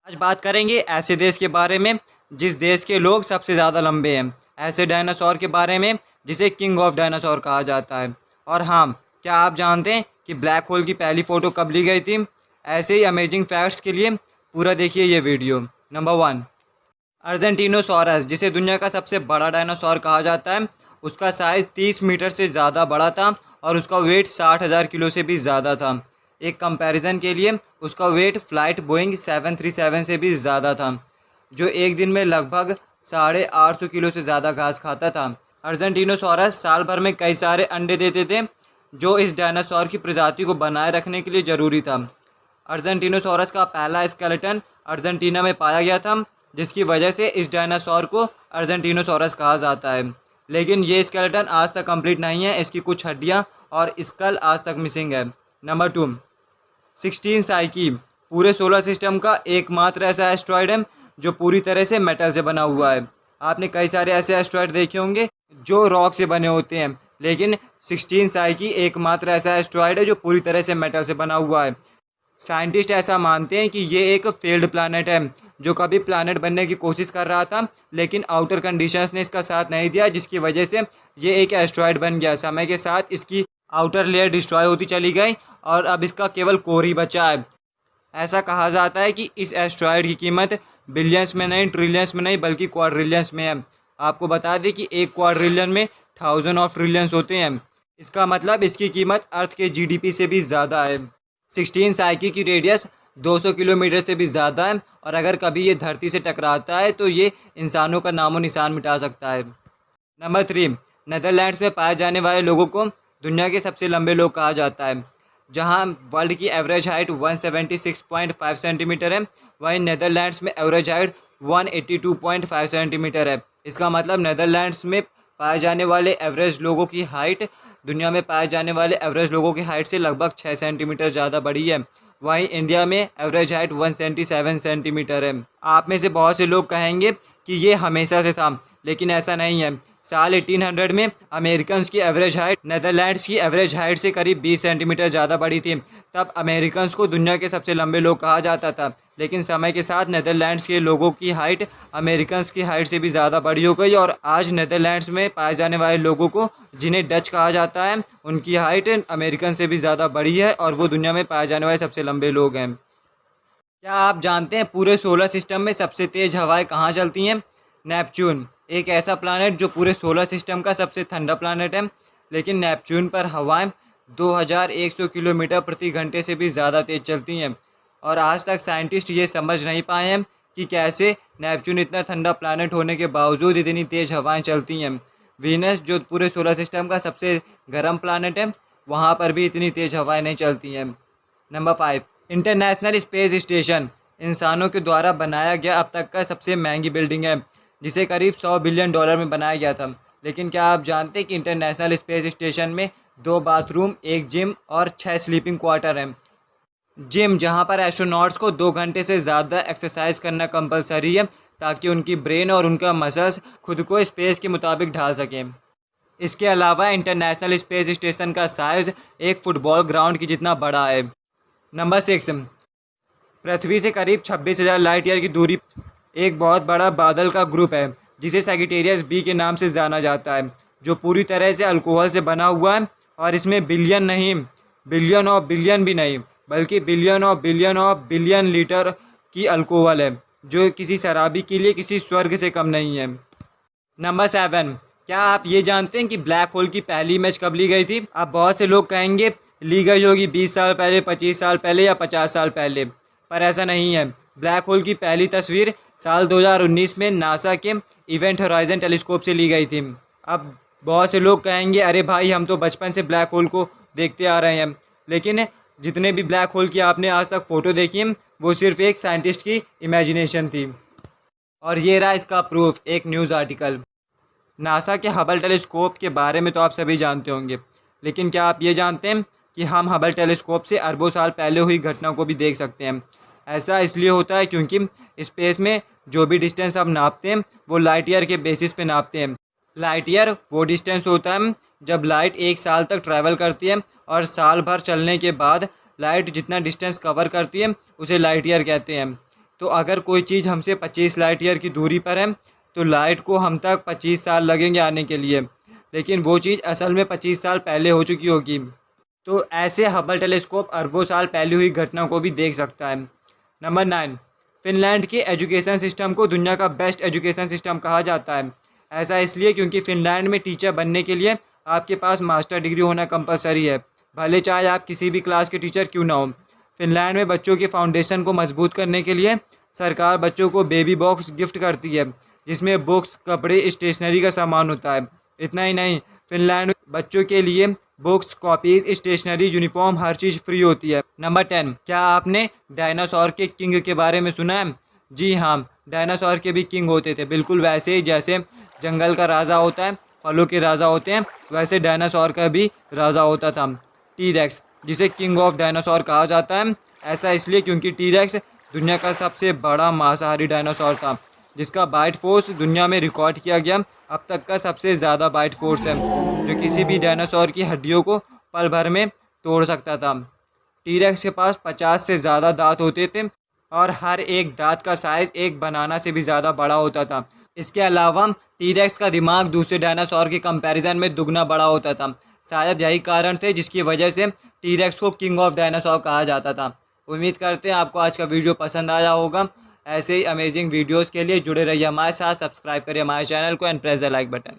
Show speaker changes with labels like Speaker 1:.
Speaker 1: आज बात करेंगे ऐसे देश के बारे में जिस देश के लोग सबसे ज़्यादा लंबे हैं, ऐसे डायनासोर के बारे में जिसे किंग ऑफ डायनासोर कहा जाता है। और हाँ, क्या आप जानते हैं कि ब्लैक होल की पहली फ़ोटो कब ली गई थी? ऐसे ही अमेजिंग फैक्ट्स के लिए पूरा देखिए ये वीडियो। नंबर 1, अर्जेंटीनोसॉरस, जिसे दुनिया का सबसे बड़ा डायनासोर कहा जाता है। उसका साइज़ 30 मीटर से ज़्यादा बड़ा था और उसका वेट 60,000 किलो से भी ज़्यादा था। एक कंपैरिजन के लिए उसका वेट फ़्लाइट बोइंग 737 से भी ज़्यादा था, जो एक दिन में लगभग 850 किलो से ज़्यादा घास खाता था। अर्जेंटीनोसॉरस साल भर में कई सारे अंडे देते थे, जो इस डायनासोर की प्रजाति को बनाए रखने के लिए ज़रूरी था। अर्जेंटीनोसॉरस का पहला स्केलेटन अर्जेंटीना में पाया गया था, जिसकी वजह से इस डायनासोर को अर्जेंटीनोसॉरस कहा जाता है। लेकिन ये स्केलेटन आज तक कंप्लीट नहीं है, इसकी कुछ हड्डियाँ और स्कल आज तक मिसिंग है। नंबर 2, 16 साइकी, पूरे सोलर सिस्टम का एकमात्र ऐसा एस्ट्रॉयड है जो पूरी तरह से मेटल से बना हुआ है। आपने कई सारे ऐसे एस्ट्रॉयड देखे होंगे जो रॉक से बने होते हैं, लेकिन 16 साइकी एकमात्र ऐसा एस्ट्रॉयड है जो पूरी तरह से मेटल से बना हुआ है। साइंटिस्ट ऐसा मानते हैं कि ये एक फेल्ड प्लैनेट है जो कभी प्लैनेट बनने की कोशिश कर रहा था, लेकिन आउटर कंडीशंस ने इसका साथ नहीं दिया, जिसकी वजह से ये एक एस्ट्रॉयड बन गया। समय के साथ इसकी आउटर लेयर डिस्ट्रॉय होती चली गई और अब इसका केवल कोर ही बचा है। ऐसा कहा जाता है कि इस एस्ट्रॉयड की कीमत बिलियंस में नहीं, ट्रिलियंस में नहीं, बल्कि क्वाड्रिलियंस में है। आपको बता दें कि एक क्वाड्रिलियन में 1000 ऑफ ट्रिलियंस होते हैं। इसका मतलब इसकी कीमत अर्थ के जीडीपी से भी ज़्यादा है। 16 साइकी की रेडियस 200 किलोमीटर से भी ज़्यादा है और अगर कभी ये धरती से टकराता है तो ये इंसानों का नामो निशान मिटा सकता है। नंबर 3, नीदरलैंड्स में पाए जाने वाले लोगों को दुनिया के सबसे लंबे लोग कहा जाता है। जहां वर्ल्ड की एवरेज हाइट 176.5 सेंटीमीटर है, वहीं नीदरलैंड्स में एवरेज हाइट 182.5 सेंटीमीटर है। इसका मतलब नीदरलैंड्स में पाए जाने वाले एवरेज लोगों की हाइट दुनिया में पाए जाने वाले एवरेज लोगों की हाइट से लगभग 6 सेंटीमीटर ज़्यादा बड़ी है। वहीं इंडिया में एवरेज हाइट 177 सेंटीमीटर है। आप में से बहुत से लोग कहेंगे कि ये हमेशा से था, लेकिन ऐसा नहीं है। साल 1800 में अमेरिकन की एवरेज हाइट नीदरलैंड्स की एवरेज हाइट से करीब 20 सेंटीमीटर ज़्यादा बड़ी थी। तब अमेरिकन को दुनिया के सबसे लंबे लोग कहा जाता था, लेकिन समय के साथ नीदरलैंड्स के लोगों की हाइट अमेरिकन की हाइट से भी ज़्यादा बड़ी हो गई और आज नीदरलैंड्स में पाए जाने वाले लोगों को, जिन्हें डच कहा जाता है, उनकी हाइट अमेरिकन से भी ज़्यादा बड़ी है और वो दुनिया में पाए जाने वाले सबसे लंबे लोग हैं। क्या आप जानते हैं पूरे सोलर सिस्टम में सबसे तेज़ हवाएं कहाँ चलती हैं? नेपच्यून, एक ऐसा प्लैनेट जो पूरे सोलर सिस्टम का सबसे ठंडा प्लैनेट है, लेकिन नेपच्यून पर हवाएं 2100 किलोमीटर प्रति घंटे से भी ज़्यादा तेज़ चलती हैं और आज तक साइंटिस्ट ये समझ नहीं पाए हैं कि कैसे नेपच्यून इतना ठंडा प्लैनेट होने के बावजूद इतनी तेज़ हवाएं चलती हैं। वीनस, जो पूरे सोलर सिस्टम का सबसे गर्म प्लैनेट है, वहाँ पर भी इतनी तेज़ हवाएं नहीं चलती हैं। नंबर 5, इंटरनेशनल स्पेस स्टेशन इंसानों के द्वारा बनाया गया अब तक का सबसे महंगी बिल्डिंग है, जिसे करीब $100 बिलियन में बनाया गया था। लेकिन क्या आप जानते हैं कि इंटरनेशनल स्पेस स्टेशन में 2 बाथरूम, 1 जिम और 6 स्लीपिंग क्वार्टर हैं। जिम, जहां पर एस्ट्रोनॉट्स को 2 घंटे से ज़्यादा एक्सरसाइज करना कंपलसरी है ताकि उनकी ब्रेन और उनका मसल्स खुद को स्पेस के मुताबिक ढाल सकें। इसके अलावा इंटरनेशनल स्पेस स्टेशन का साइज़ एक फुटबॉल ग्राउंड की जितना बड़ा है। नंबर 6, पृथ्वी से करीब 26,000 लाइट ईयर की दूरी एक बहुत बड़ा बादल का ग्रुप है, जिसे सैजिटेरियस बी के नाम से जाना जाता है, जो पूरी तरह से अल्कोहल से बना हुआ है और इसमें बिलियन नहीं, बिलियन ऑफ बिलियन भी नहीं, बल्कि बिलियन ऑफ बिलियन लीटर की अल्कोहल है, जो किसी शराबी के लिए किसी स्वर्ग से कम नहीं है। नंबर 7, क्या आप ये जानते हैं कि ब्लैक होल की पहली इमेज कब ली गई थी? अब बहुत से लोग कहेंगे ली गई होगी 20 साल पहले, 25 साल पहले या 50 साल पहले, पर ऐसा नहीं है। ब्लैक होल की पहली तस्वीर साल 2019 में नासा के इवेंट होराइजन टेलीस्कोप से ली गई थी। अब बहुत से लोग कहेंगे अरे भाई, हम तो बचपन से ब्लैक होल को देखते आ रहे हैं, लेकिन जितने भी ब्लैक होल की आपने आज तक फ़ोटो देखी है, वो सिर्फ एक साइंटिस्ट की इमेजिनेशन थी। और ये रहा इसका प्रूफ, एक न्यूज़ आर्टिकल। नासा के हबल टेलीस्कोप के बारे में तो आप सभी जानते होंगे, लेकिन क्या आप ये जानते हैं कि हम हबल टेलीस्कोप से अरबों साल पहले हुई घटना को भी देख सकते हैं? ऐसा इसलिए होता है क्योंकि स्पेस में जो भी डिस्टेंस हम नापते हैं वो लाइट ईयर के बेसिस पे नापते हैं। लाइट ईयर वो डिस्टेंस होता है जब लाइट 1 साल तक ट्रैवल करती है और साल भर चलने के बाद लाइट जितना डिस्टेंस कवर करती है उसे लाइट ईयर कहते हैं। तो अगर कोई चीज़ हमसे 25 लाइट ईयर की दूरी पर है तो लाइट को हम तक 25 साल लगेंगे आने के लिए, लेकिन वो चीज़ असल में 25 साल पहले हो चुकी होगी। तो ऐसे हबल टेलीस्कोप अरबों साल पहले हुई घटना को भी देख सकता है। नंबर 9, फिनलैंड के एजुकेशन सिस्टम को दुनिया का बेस्ट एजुकेशन सिस्टम कहा जाता है। ऐसा इसलिए क्योंकि फिनलैंड में टीचर बनने के लिए आपके पास मास्टर डिग्री होना कंपलसरी है, भले चाहे आप किसी भी क्लास के टीचर क्यों ना हो। फिनलैंड में बच्चों के फाउंडेशन को मजबूत करने के लिए सरकार बच्चों को बेबी बॉक्स गिफ्ट करती है, जिसमें बुक्स, कपड़े, स्टेशनरी का सामान होता है। इतना ही नहीं, फिनलैंड में बच्चों के लिए बुक्स, कॉपीज, स्टेशनरी, यूनिफॉर्म, हर चीज़ फ्री होती है। नंबर 10, क्या आपने डायनासोर के किंग के बारे में सुना है? जी हाँ, डायनासोर के भी किंग होते थे, बिल्कुल वैसे ही जैसे जंगल का राजा होता है, फलों के राजा होते हैं, वैसे डायनासोर का भी राजा होता था। टी-रेक्स, जिसे किंग ऑफ डायनासोर कहा जाता है, ऐसा इसलिए क्योंकि टी-रेक्स दुनिया का सबसे बड़ा मांसाहारी डायनासोर था, जिसका बाइट फोर्स दुनिया में रिकॉर्ड किया गया अब तक का सबसे ज़्यादा बाइट फोर्स है, जो किसी भी डायनासोर की हड्डियों को पल भर में तोड़ सकता था। टी-रेक्स के पास 50 से ज़्यादा दांत होते थे और हर एक दांत का साइज़ एक बनाना से भी ज़्यादा बड़ा होता था। इसके अलावा टी-रेक्स का दिमाग दूसरे डायनासोर के कंपैरिजन में दुगना बड़ा होता था। शायद यही कारण थे जिसकी वजह से टी-रेक्स को किंग ऑफ डायनासोर कहा जाता था। उम्मीद करते हैं आपको आज का वीडियो पसंद आया होगा। ऐसे ही अमेजिंग वीडियोस के लिए जुड़े रहिए हमारे साथ, सब्सक्राइब करिए हमारे चैनल को and press the like button.